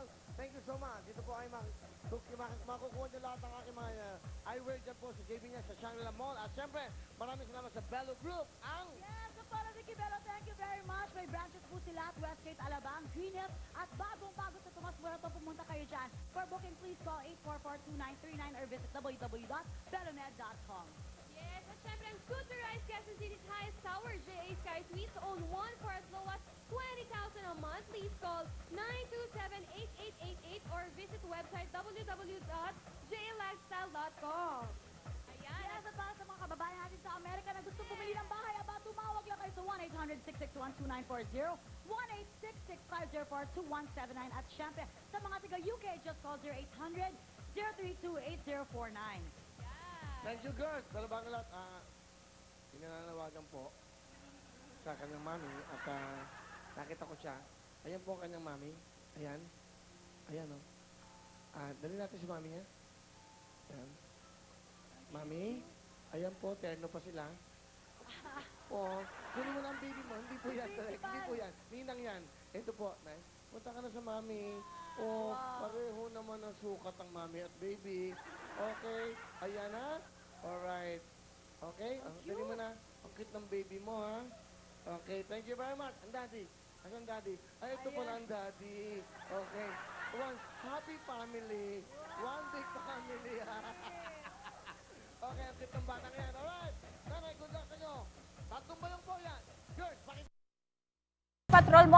Mall. Thank you so much. Dito po ay makukuha niyo lahat ng aking mga eyewear dyan po sa JB niya sa Shangri-La Mall. At syempre, maraming salamat sa Bello Group. Yes, so para Ricky Bello, thank you very much. May branches po sila at Westgate, Alabang, Green Hills, at bagong-bago sa Tomas Muerto. Pumunta kayo dyan. For booking, please call 844-2939 or visit www.bellomed.com. Yes, at syempre ang Scooter Rise Quezon City's highest tower, JA Sky Suites, own one for as low as 20,000 a month. Please call 927-8888 or visit website www.jalifestyle.com. Ayan. Yes, at para sa mga kababayan natin sa Amerika na gusto pumili ng bahay, tumawag lang kayo sa 1-800-661-2940, 1-866-504-2179. At syempre, sa mga taga-UK, just call 0800-032-8049. Thank you, girls. Pero bago lahat, pinananawagan po sa kanyang mami at nakita ko siya. Ayan po ang kanyang mami. Ayan. Ayan, o. Dali natin si mami, ha? Ayan. Mami, ayan po, terno pa sila. Oo. Kunin mo na ang baby mo. Hindi po yan. Hindi po yan. Ninang yan. Ito po, Nay. Punta ka na sa mami. Oh, pareho naman ang sukat ang mami at baby. Okay. Ayan, ha? Alright. Okay? Dali mo na. Ang cute ng baby mo, ha? Okay. Thank you very much. Ang daddy. Asan daddy? Ay, ito pala ang daddy. Okay. One happy family. One big family, ha? Okay, ang cute ng bata ngayon. Alright. Nanay, good luck sa inyo. Tatlong balong po yan. Girls, Patrol mo